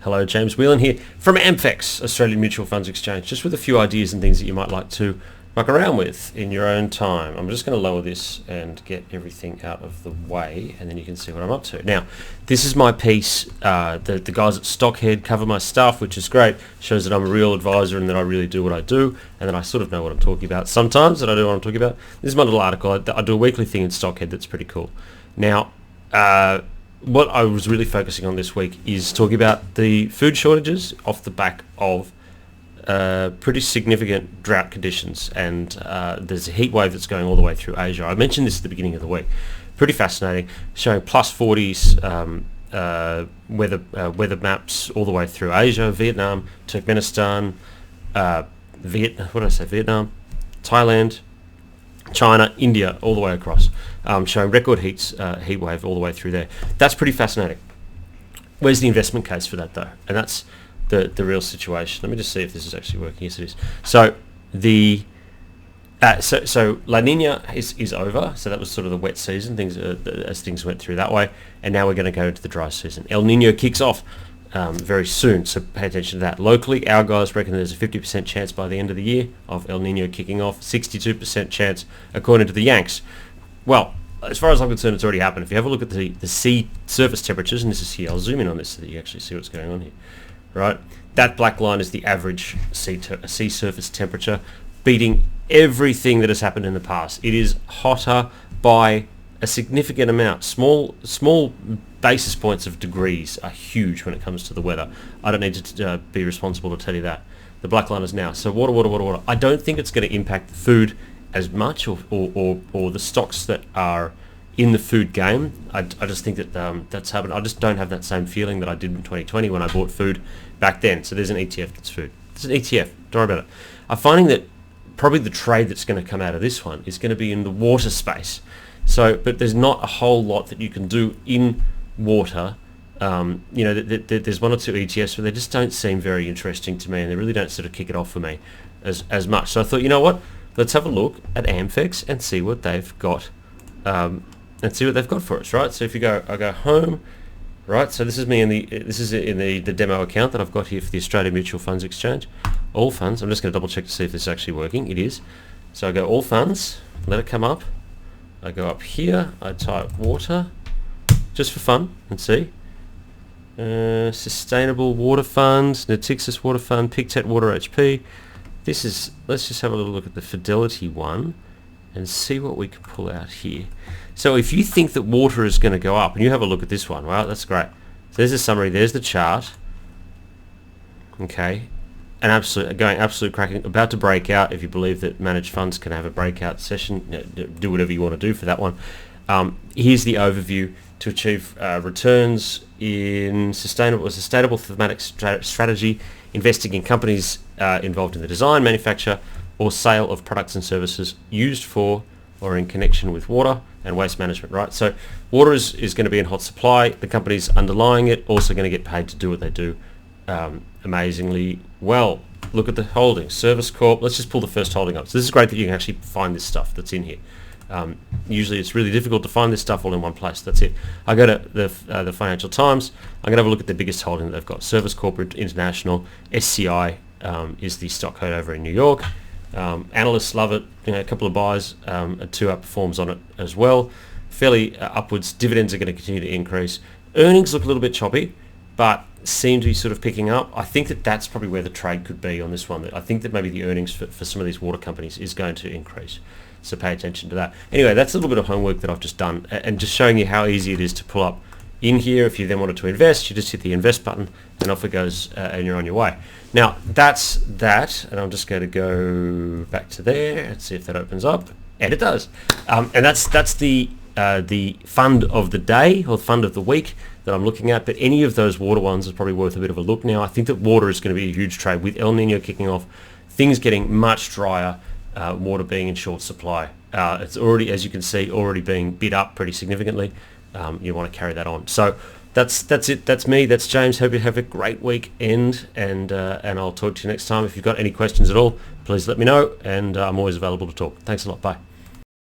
Hello, James Whelan here from Amphex, Australian Mutual Funds Exchange, just with a few ideas and things that you might like to muck around with in your own time. I'm just going to lower this and get everything out of the way, and then you can see what I'm up to. Now, this is my piece. The guys at Stockhead cover my stuff, which is great. Shows that I'm a real advisor and that I really do what I do, and that I sort of know what I'm talking about. Sometimes that I do what I'm talking about. This is my little article. I do a weekly thing in Stockhead that's pretty cool. Now, what I was really focusing on this week is talking about the food shortages off the back of pretty significant drought conditions, and there's a heat wave that's going all the way through Asia. I mentioned this at the beginning of the week. Pretty fascinating, showing plus 40s weather maps all the way through Asia, Vietnam, Turkmenistan, Vietnam, Thailand, China, India, all the way across, showing record heat wave all the way through there. That's pretty fascinating. Where's the investment case for that, though? And that's the real situation. Let me just see if this is actually working. Yes, it is. So so La Nina is over. So that was sort of the wet season, as things went through that way, and now we're going to go into the dry season. El Nino kicks off very soon, so pay attention to that. Locally, our guys reckon there's a 50% chance by the end of the year of El Nino kicking off, 62% chance according to the Yanks. Well, as far as I'm concerned, it's already happened. If you have a look at the sea surface temperatures, and this is here, I'll zoom in on this so that you actually see what's going on here. Right, that black line is the average sea surface temperature, beating everything that has happened in the past. It is hotter by a significant amount. Small basis points of degrees are huge when it comes to the weather. I don't need to be responsible to tell you that. The black line is now. So water. I don't think it's going to impact the food as much, or the stocks that are in the food game. I just think that that's happened. I just don't have that same feeling that I did in 2020 when I bought food back then. So there's an ETF that's food. It's an ETF. Don't worry about it. I'm finding that probably the trade that's going to come out of this one is going to be in the water space. So, but there's not a whole lot that you can do in water. There's one or two ETFs, but they just don't seem very interesting to me, and they really don't sort of kick it off for me as much. So I thought, you know what? Let's have a look at Amphex and see what they've got. For us, right? So if you go, I go home, right? So this is me in the demo account that I've got here for the Australian Mutual Funds Exchange. All funds. I'm just going to double check to see if this is actually working. It is. So I go all funds, let it come up. I go up here. I type water, just for fun, and see. Sustainable water funds, Natixis water fund, Pictet water HP. Let's just have a little look at the Fidelity one and see what we can pull out here. So if you think that water is going to go up, and you have a look at this one, wow, that's great. So there's a summary, there's the chart. Okay, absolute cracking, about to break out. If you believe that managed funds can have a breakout session, do whatever you want to do for that one. Here's the overview to achieve returns in sustainable thematic strategy, investing in companies involved in the design, manufacture, or sale of products and services used for or in connection with water and waste management, right? So water is going to be in hot supply. The companies underlying it also going to get paid to do what they do amazingly well. Look at the holdings. Service Corp. Let's just pull the first holding up. So this is great that you can actually find this stuff that's in here. Usually it's really difficult to find this stuff all in one place. That's it. I go to the Financial Times. I'm going to have a look at the biggest holding that they've got. Service Corporate International, SCI is the stock code over in New York. Analysts love it. A couple of buys, 2 outperforms on it as well. Fairly upwards. Dividends are going to continue to increase. Earnings look a little bit choppy, but seem to be sort of picking up. I think that that's probably where the trade could be on this one. I think that maybe the earnings for some of these water companies is going to increase. So pay attention to that. Anyway, that's a little bit of homework that I've just done, and just showing you how easy it is to pull up in here. If you then wanted to invest, you just hit the invest button and off it goes, and you're on your way. Now that's that, and I'm just going to go back to there and see if that opens up, and it does. And that's the fund of the day or fund of the week that I'm looking at. But any of those water ones is probably worth a bit of a look. Now I think that water is going to be a huge trade with El Nino kicking off, things getting much drier, water being in short supply. It's already, as you can see, already being bid up pretty significantly. You want to carry that on. So that's it. That's me. That's James. Hope you have a great weekend, and I'll talk to you next time. If you've got any questions at all, please let me know, and I'm always available to talk. Thanks a lot. Bye.